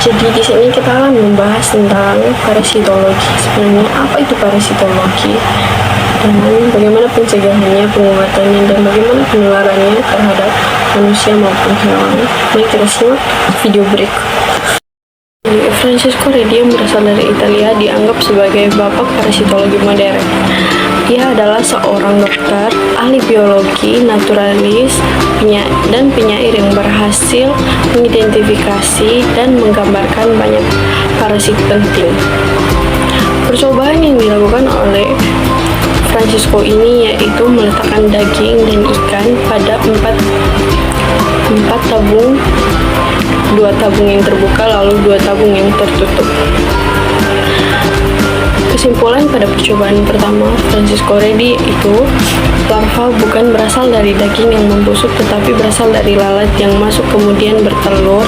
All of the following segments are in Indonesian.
Jadi di sini kita akan membahas tentang parasitologi. Sebenarnya apa itu parasitologi dan bagaimana pencegahannya, penguatannya, dan bagaimana penularannya terhadap manusia maupun hewan. Mari kita simak video berikut. Francesco Redi yang berasal dari Italia dianggap sebagai bapak parasitologi modern. Ia adalah seorang dokter, ahli biologi, naturalis, dan penyair yang berhasil mengidentifikasi dan menggambarkan banyak parasit penting. Percobaan yang dilakukan oleh Francesco ini yaitu meletakkan daging dan ikan pada empat tabung, 2 tabung yang terbuka lalu 2 tabung yang tertutup. Kesimpulan pada percobaan pertama Francesco Redi itu, larva bukan berasal dari daging yang membusuk tetapi berasal dari lalat yang masuk kemudian bertelur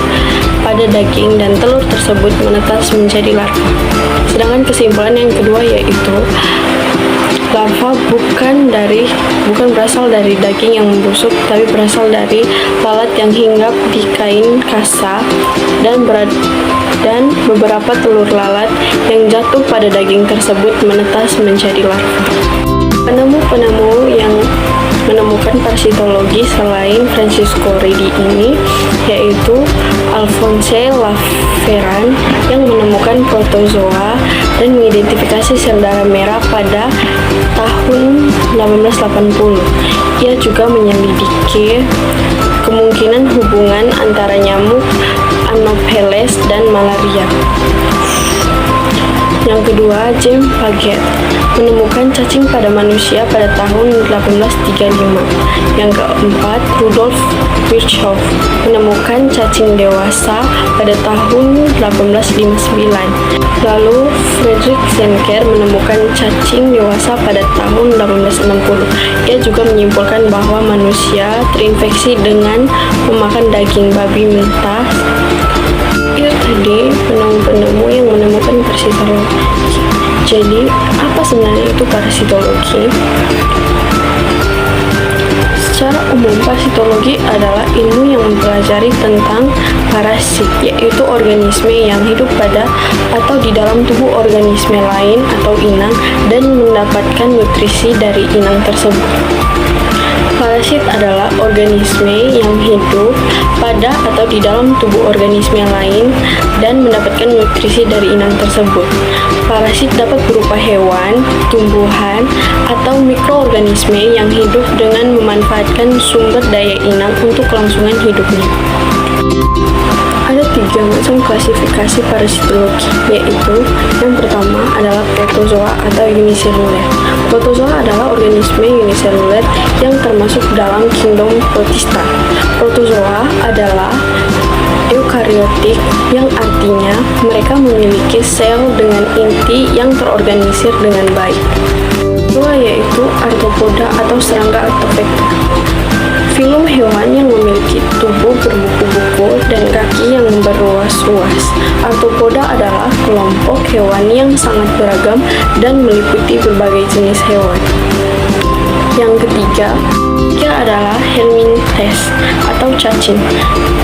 pada daging dan telur tersebut menetas menjadi larva. Sedangkan kesimpulan yang kedua yaitu larva bukan berasal dari daging yang membusuk, tapi berasal dari lalat yang hinggap di kain kasa dan beberapa telur lalat yang jatuh pada daging tersebut menetas menjadi larva. Penemu-penemu yang menemukan parasitologi selain Francesco Redi ini yaitu Alphonse Laveran yang menemukan protozoa dan mengidentifikasi sel darah merah pada tahun 1880. Ia juga menyelidiki kemungkinan hubungan antara nyamuk Anopheles dan malaria. Yang kedua, James Paget menemukan cacing pada manusia pada tahun 1835. Yang keempat, Rudolf Virchow menemukan cacing dewasa pada tahun 1859. Lalu Friedrich Senker menemukan cacing dewasa pada tahun 1860. Ia juga menyimpulkan bahwa manusia terinfeksi dengan memakan daging babi mentah. Itu tadi penemu-penemu yang menemukan parasitologi. Jadi, apa sebenarnya itu parasitologi? Secara umum, parasitologi adalah ilmu yang mempelajari tentang parasit, yaitu organisme yang hidup pada atau di dalam tubuh organisme lain atau inang dan mendapatkan nutrisi dari inang tersebut. Parasit adalah organisme yang hidup pada atau di dalam tubuh organisme lain dan mendapatkan nutrisi dari inang tersebut. Parasit dapat berupa hewan, tumbuhan, atau mikroorganisme yang hidup dengan memanfaatkan sumber daya inang untuk kelangsungan hidupnya. Ada 3 macam klasifikasi parasitologi, yaitu yang pertama adalah protozoa atau uniseluler. Protozoa adalah organisme uniseluler yang termasuk dalam kingdom Protista. Protozoa adalah eukariotik, yang artinya mereka memiliki sel dengan inti yang terorganisir dengan baik. Kedua yaitu arthropoda atau serangga atau vektor. Filum hewan yang memiliki tubuh berbuku-buku dan kaki yang berruas-ruas. Arthropoda adalah kelompok hewan yang sangat beragam dan meliputi berbagai jenis hewan. Yang ketiga adalah helminthes atau cacing,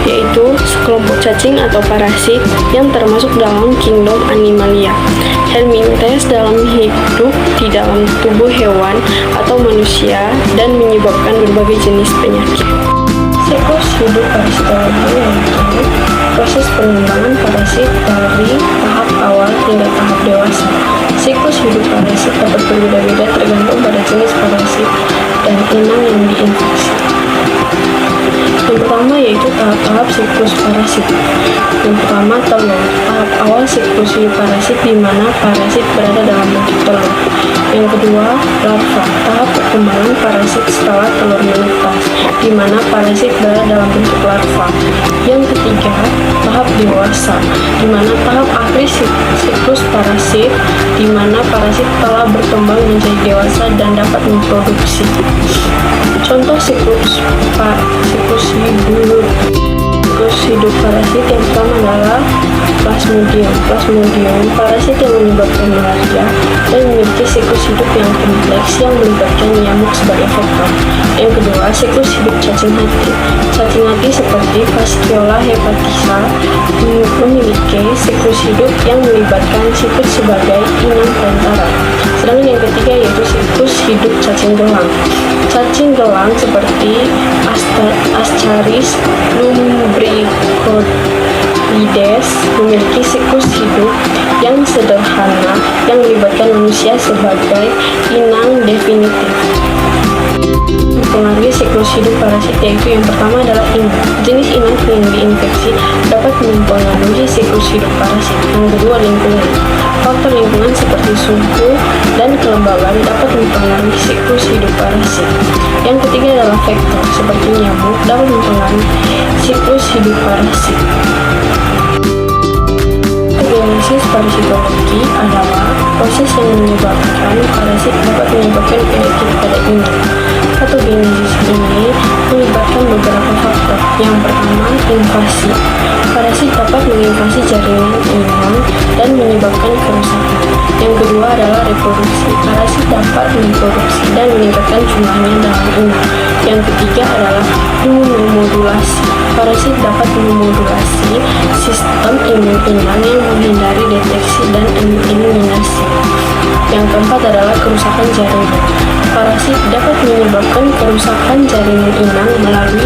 yaitu sekelompok cacing atau parasit yang termasuk dalam kingdom Animalia. Helminthes hidup di dalam tubuh hewan atau manusia dan menyebabkan berbagai jenis penyakit. Siklus hidup parasitologi yaitu proses pengembangan parasit dari tahap awal hingga tahap dewasa. Siklus hidup parasit dapat berbeda-beda tergantung pada jenis parasit dan inang yang diinfeksi. Yang pertama yaitu tahap-tahap siklus parasit. Yang pertama, telur. Tahap awal siklus hidup parasit di mana parasit berada dalam bentuk telur. Yang kedua, larva. Tahap perkembangan parasit setelah telur menetas, di mana parasit berada dalam bentuk larva. Yang ketiga, tahap dewasa, di mana tahap akhir siklus parasit, di mana parasit telah berkembang menjadi dewasa dan dapat memproduksi. Contoh siklus hidup parasit yang pertama adalah Plasmodium. Plasmodium parasit yang menyebabkan malaria dan memiliki siklus hidup yang kompleks yang melibatkan nyamuk sebagai faktor. Yang kedua, siklus hidup cacing hati. Cacing hati seperti Fasciola hepatisa memiliki siklus hidup yang melibatkan siput sebagai inang perantara. Sedangkan yang ketiga yaitu siklus hidup cacing gelang. Cacing gelang seperti Ascaris lumbricoides memiliki siklus hidup yang sederhana yang melibatkan manusia sebagai inang definitif. Mempengaruhi siklus hidup parasit yaitu yang pertama adalah inang. Jenis inang yang diinfeksi dapat mempengaruhi siklus hidup parasit. Yang kedua, lingkungan. Faktor lingkungan seperti suhu dan kelembaban dapat mempengaruhi siklus hidup parasit. Yang ketiga adalah vektor seperti nyamuk dapat mempengaruhi siklus hidup parasit. Genesis parasitologi adalah proses yang menyebabkan parasit dapat menyebabkan penyakit pada inang. Patogenesis ini melibatkan beberapa faktor. Yang pertama, invasi. Parasit dapat menginvasi jaringan inang dan menyebabkan kerusakan. Yang kedua adalah reproduksi. Parasit dapat memproduksi dan meningkatkan jumlahnya dalam inang. Yang ketiga adalah imunomodulasi. Parasit dapat memodulasi sistem imun inang yang menghindari deteksi dan eliminasi. Yang keempat adalah kerusakan jaringan. Parasit dapat menyebabkan kerusakan jaringan inang melalui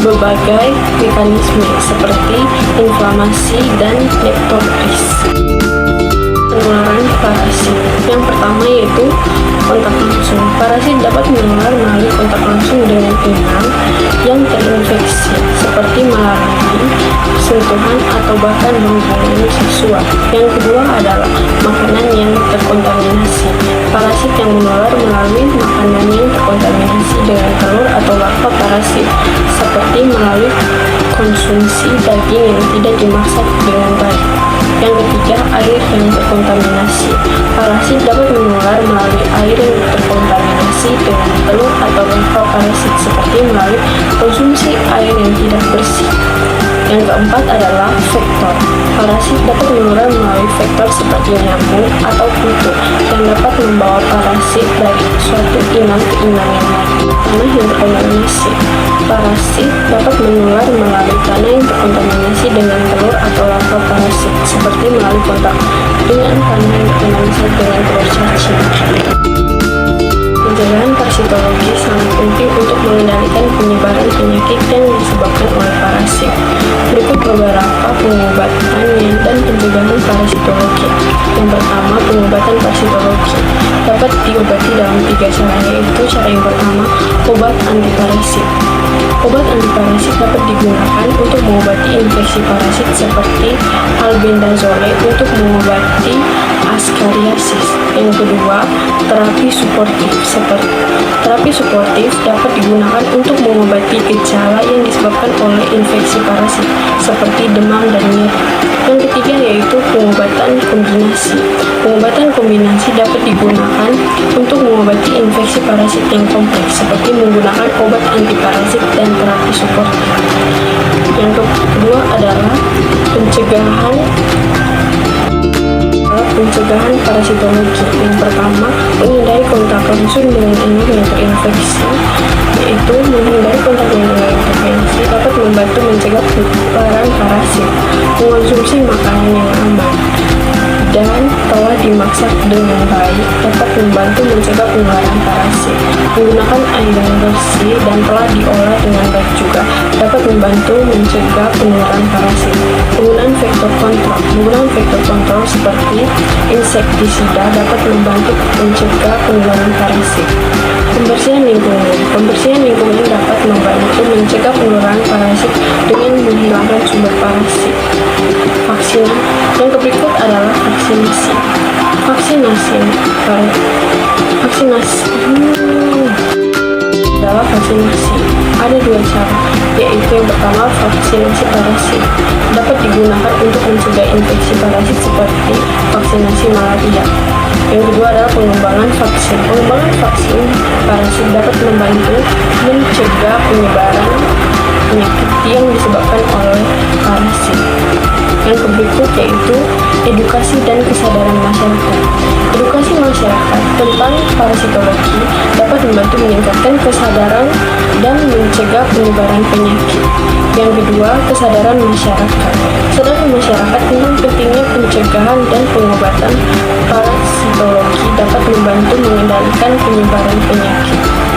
berbagai mekanisme seperti inflamasi dan nekrotis. Penularan parasit. Yang pertama yaitu kontak langsung. Parasit dapat menular melalui kontak langsung dengan inang yang terinfeksi seperti melalui sentuhan atau bahkan berhubungan seksual. Yang kedua adalah makanan yang terkontaminasi. Parasit yang menular melalui makanan yang terkontaminasi dengan telur atau larva parasit seperti melalui konsumsi daging yang tidak dimasak dengan baik. Yang ketiga, air yang terkontaminasi. Parasit dapat menular melalui air yang terkontaminasi dengan telur atau larva parasit seperti melalui konsumsi air yang tidak bersih. Yang keempat adalah vektor. Parasit dapat menular melalui vektor seperti nyamuk atau kutu yang dapat membawa parasit dari suatu inang ke inang yang lain. Tanah yang terkontaminasi. Parasit dapat menular melalui tanah yang terkontaminasi dengan telur atau larva parasit seperti melalui kontak dengan tanah yang terkontaminasi dengan telur cacing. Pencegahan parasitologi sangat penting untuk mengendalikan penyebaran penyakit yang disebabkan oleh parasit. Berikut beberapa pengobatannya dan pencegahan parasitologi. Yang pertama, pengobatan parasitologi dapat diobati dalam 3 cara, yaitu cara yang pertama, obat antiparasit. Obat antiparasit dapat digunakan untuk mengobati infeksi parasit seperti albendazole untuk mengobati askariasis. Yang kedua, terapi suportif. Terapi suportif dapat digunakan untuk mengobati gejala yang disebabkan oleh infeksi parasit seperti demam dan nyeri. Yang ketiga yaitu pengobatan kombinasi. Pengobatan kombinasi dapat digunakan untuk mengobati infeksi parasit yang kompleks seperti menggunakan obat antiparasit dan terapi suportif. Yang kedua adalah pencegahan parasitologi. Yang pertama, menghindari kontak langsung dengan inang yang terinfeksi, yaitu menghindari kontak dengan inang yang terinfeksi dapat membantu mencegah penularan parasit. Mengonsumsi makanan yang aman dan telah dimasak dengan baik dapat membantu mencegah penularan parasit. Menggunakan air yang bersih dan telah diolah dengan baik juga dapat membantu mencegah penularan parasit. Penggunaan vektor kontrol seperti insektisida dapat membantu mencegah penularan parasit. Pembersihan lingkungan dapat membantu mencegah penularan parasit dengan menghilangkan sumber parasit. Yang berikut adalah vaksinasi. Vaksinasi ada 2 cara, yaitu yang pertama, vaksinasi parasit dapat digunakan untuk mencegah infeksi parasit seperti vaksinasi malaria. Yang kedua adalah pengembangan vaksin. Pengembangan vaksin parasit dapat membantu mencegah penyebaran penyakit yang disebabkan oleh parasit. Yang berikut yaitu edukasi dan kesadaran masyarakat. Edukasi masyarakat tentang parasitologi dapat membantu meningkatkan kesadaran dan mencegah penyebaran penyakit. Yang kedua, kesadaran masyarakat. Kesadaran masyarakat tentang pentingnya pencegahan dan pengobatan parasitologi dapat membantu mengendalikan penyebaran penyakit.